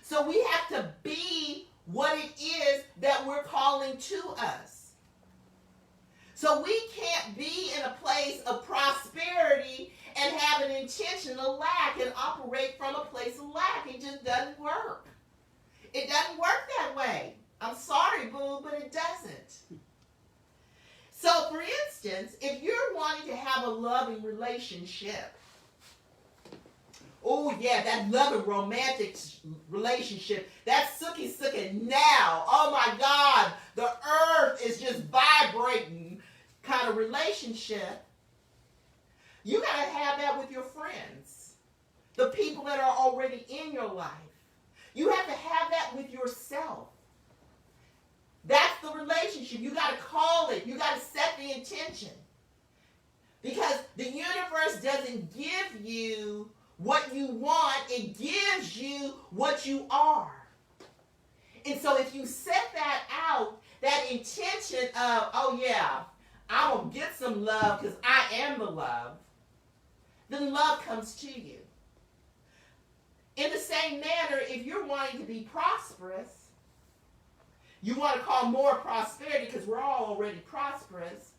So we have to be what it is that we're calling to us. So we can't be in a place of prosperity have an intention to lack and operate from a place of lack. It just doesn't work. It doesn't work that way. I'm sorry, boo, but it doesn't. So, for instance, if you're wanting to have a loving relationship, oh yeah, that loving romantic relationship, that sookie now, oh my God, the earth is just vibrating kind of relationship, you got to have that with your friends, the people that are already in your life. You have to have that with yourself. That's the relationship. You got to call it. You got to set the intention. Because the universe doesn't give you what you want. It gives you what you are. And so if you set that out, that intention of, oh yeah, I'm going to get some love because I am the love, then love comes to you. In the same manner, if you're wanting to be prosperous, you want to call more prosperity because we're all already prosperous.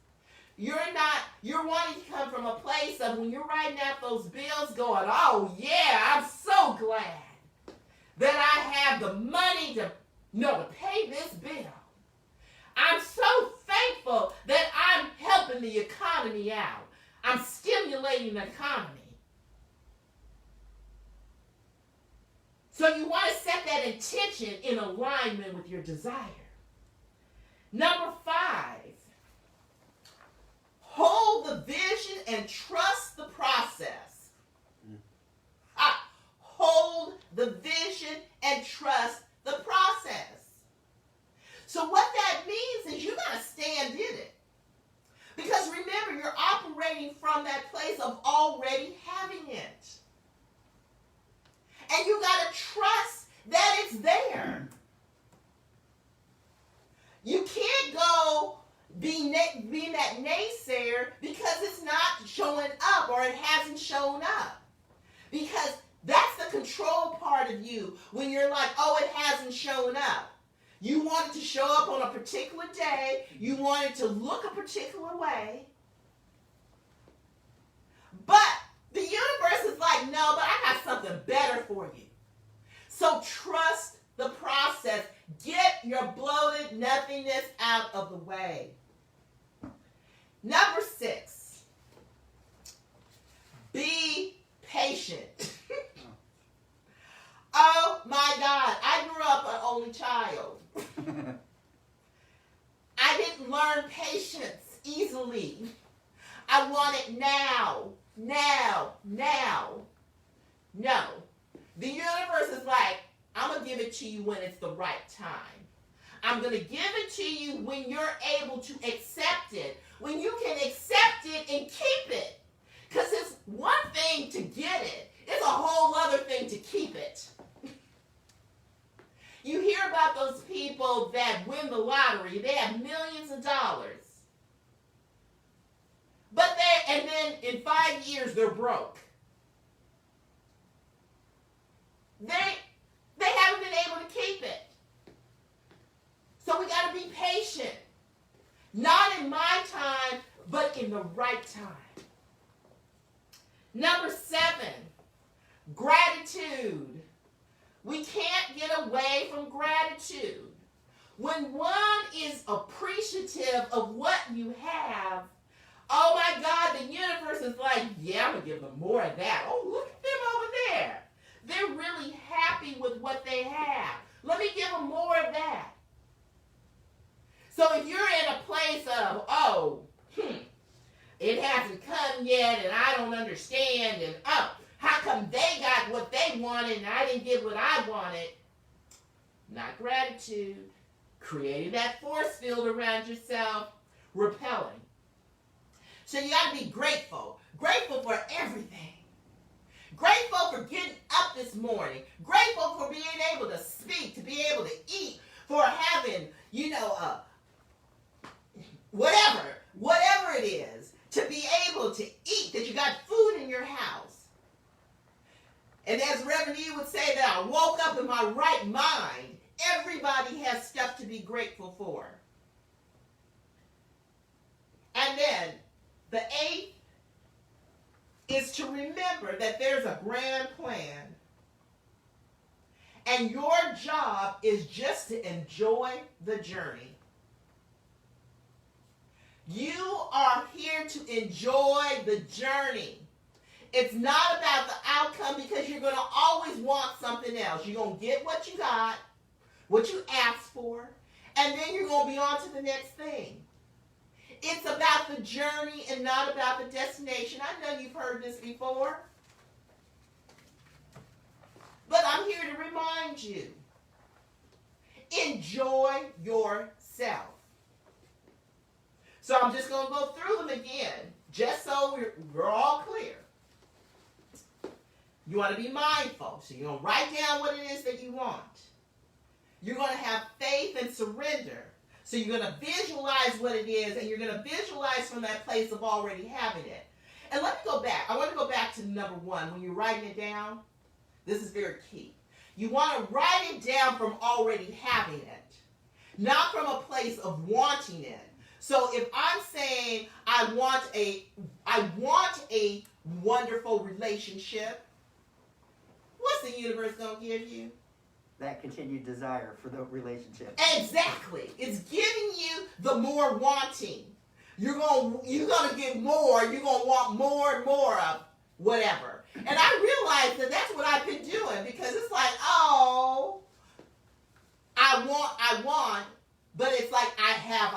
You're wanting to come from a place of when you're writing out those bills going, oh yeah, I'm so glad that I have the money to pay this bill. I'm so thankful that I'm helping the economy out. I'm stimulating the economy. So you want to set that intention in alignment with your desire. Number 5, hold the vision and trust the process. Hold the vision and trust the process. So what that means is you got to stand in it. Because remember, you're operating from that place of already having it. And you got to trust that it's there. You can't go being that naysayer because it's not showing up or it hasn't shown up. Because that's the control part of you when you're like, oh, it hasn't shown up. You want it to show up on a particular day. You want it to look a particular way. But the universe is like, no, but I got something better for you. So trust the process. Get your bloated nothingness out of the way. Number 6, be patient. Oh my God, I grew up an only child. I didn't learn patience easily. I want it now. No. The universe is like, I'm going to give it to you when it's the right time. I'm going to give it to you when you're able to accept it. When you can accept it and keep it. Because it's one thing to get it. It's a whole other thing to keep it. You hear about those people that win the lottery. They have millions of dollars. And then in 5 years, they're broke. They haven't been able to keep it. So we got to be patient. Not in my time, but in the right time. Number 7, gratitude. We can't get away from gratitude. When one is appreciative of what you have, oh my God, the universe is like, yeah, I'm going to give them more of that. Oh, look at them over there. They're really happy with what they have. Let me give them more of that. So if you're in a place of, it hasn't come yet and I don't understand and, how come they got what they wanted and I didn't get what I wanted? Not gratitude. Creating that force field around yourself. Repelling. So you got to be grateful. Grateful for everything. Grateful for getting up this morning. Grateful for being able to speak, to be able to eat, for having, whatever it is, to be able to eat, that you got food in your house. And as Reverend E would say, that I woke up in my right mind. Everybody has stuff to be grateful for. And then the 8th is to remember that there's a grand plan. And your job is just to enjoy the journey. You are here to enjoy the journey. It's not about the outcome, because you're going to always want something else. You're going to get what you got, what you asked for, and then you're going to be on to the next thing. It's about the journey and not about the destination. I know you've heard this before, but I'm here to remind you. Enjoy yourself. So I'm just going to go through them again, just so we're all clear. You want to be mindful. So you're going to write down what it is that you want. You're going to have faith and surrender. So you're going to visualize what it is, and you're going to visualize from that place of already having it. And let me go back. I want to go back to number 1. When you're writing it down, this is very key. You want to write it down from already having it, not from a place of wanting it. So if I'm saying I want a wonderful relationship, what's the universe going to give you? That continued desire for the relationship. Exactly. It's giving you the more wanting. You're going to get more. You're going to want more and more of whatever. And I realize that that's what I've been doing, because it's like, oh, I want, but it's like I have.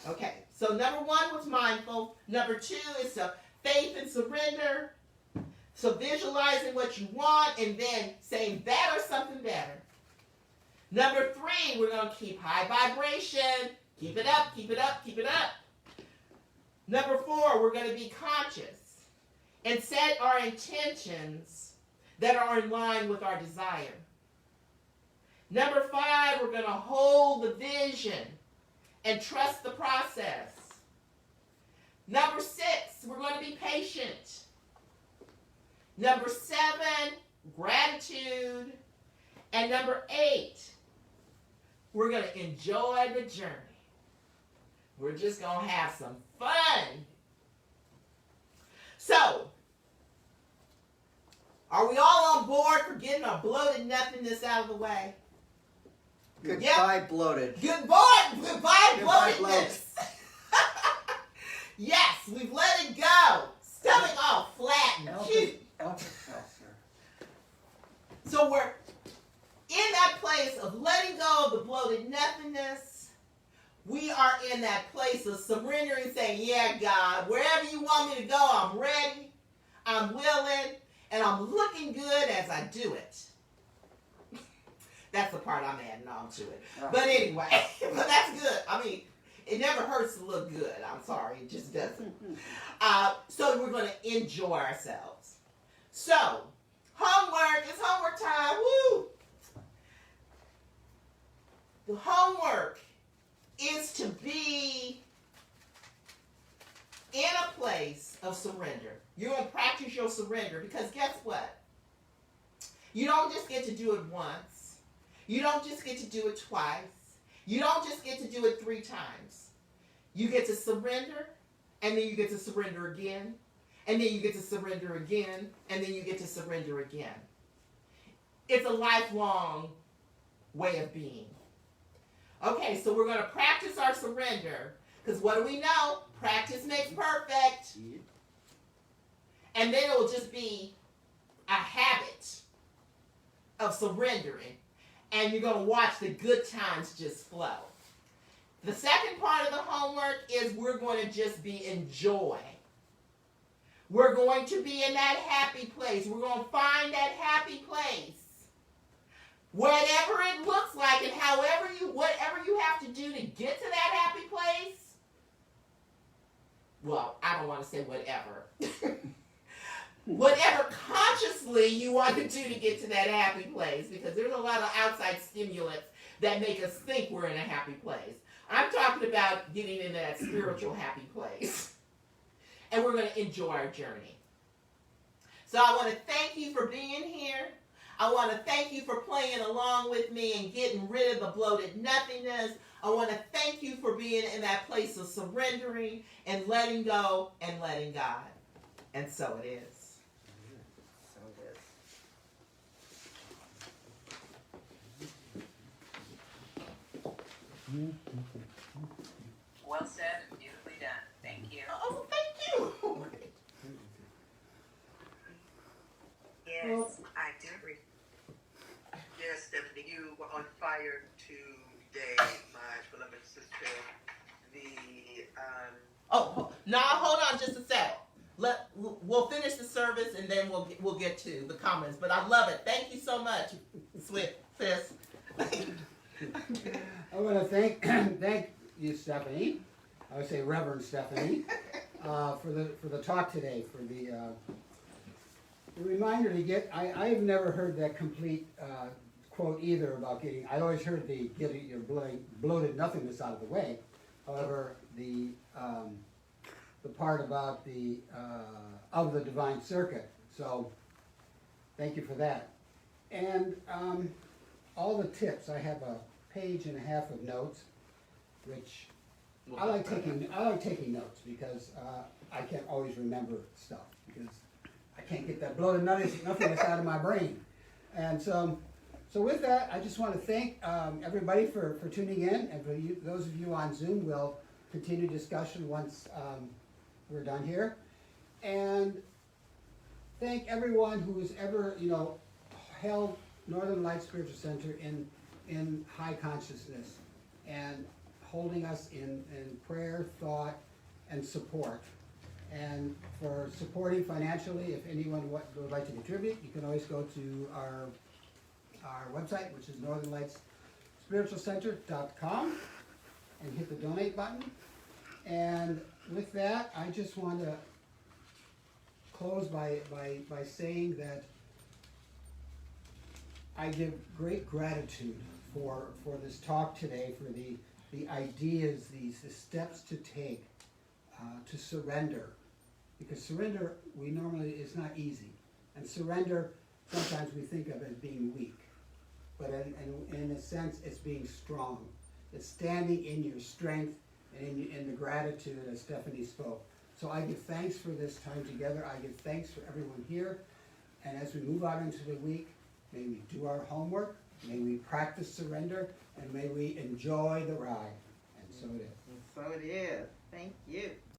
Okay, so number 1 was mindful. Number 2 is faith and surrender. So visualizing what you want and then saying that or something better. Number 3, we're going to keep high vibration. Keep it up, keep it up, keep it up. Number 4, we're going to be conscious and set our intentions that are in line with our desire. Number 5, we're going to hold the vision and trust the process. Number 6, we're going to be patient. Number 7, gratitude. And number 8, we're going to enjoy the journey. We're just going to have some fun. So, are we all on board for getting our bloated nothingness out of the way? Goodbye, bloated. Goodbye, bloatedness. Yes, we've let it go. Stomach all flat and cute. So we're in that place of letting go of the bloated nothingness. We are in that place of surrendering, saying, yeah, God, wherever you want me to go, I'm ready, I'm willing, and I'm looking good as I do it. That's the part I'm adding on to it. But anyway, but that's good. I mean, it never hurts to look good. I'm sorry, it just doesn't. So we're going to enjoy ourselves. So, homework. It's homework time. Woo! The homework is to be in a place of surrender. You're going to practice your surrender, because guess what? You don't just get to do it once. You don't just get to do it twice. You don't just get to do it 3 times. You get to surrender, and then you get to surrender again, and then you get to surrender again, and then you get to surrender again. It's a lifelong way of being. Okay, so we're going to practice our surrender, because what do we know? Practice makes perfect. And then it will just be a habit of surrendering, and you're going to watch the good times just flow. The second part of the homework is we're going to just be enjoy. We're going to be in that happy place. We're going to find that happy place. Whatever it looks like, and whatever you have to do to get to that happy place. Well, I don't want to say whatever. Whatever consciously you want to do to get to that happy place, because there's a lot of outside stimulants that make us think we're in a happy place. I'm talking about getting into that spiritual happy place. And we're going to enjoy our journey. So I want to thank you for being here. I want to thank you for playing along with me and getting rid of the bloated nothingness. I want to thank you for being in that place of surrendering and letting go and letting God. And so it is. So it is. Well said and beautifully done. Thank you. Oh, thank you. Yes, I do agree. Yes, Stephanie, you were on fire today, my beloved sister. Oh, now hold on just a sec. We'll finish the service and then we'll get to the comments. But I love it. Thank you so much, Swift sis. I want to thank you, Stephanie. I would say Reverend Stephanie, for the talk today, for the reminder to get. I've never heard that complete quote either about getting. I always heard the getting your bloated nothingness out of the way. However, the part about the of the divine circuit. So, thank you for that. And all the tips. I have a page and a half of notes, which I like taking notes because I can't always remember stuff because I can't get that bloated nothingness out of my brain. And so with that, I just want to thank everybody for tuning in, and for you, those of you on Zoom, we'll continue discussion once we're done here. And thank everyone who has ever, held Northern Light Spiritual Center in high consciousness and holding us in prayer, thought, and support. And for supporting financially, if anyone would like to contribute, you can always go to our website, which is northernlightspiritualcenter.com, and hit the donate button. And with that, I just want to close by saying that I give great gratitude for this talk today, for the ideas, the steps to take to surrender. Because surrender, we normally, is not easy. And surrender, sometimes we think of as being weak. But in a sense, it's being strong. It's standing in your strength and in the gratitude as Stephanie spoke. So I give thanks for this time together. I give thanks for everyone here. And as we move out into the week, may we do our homework, may we practice surrender, and may we enjoy the ride. And so it is. And so it is. Thank you.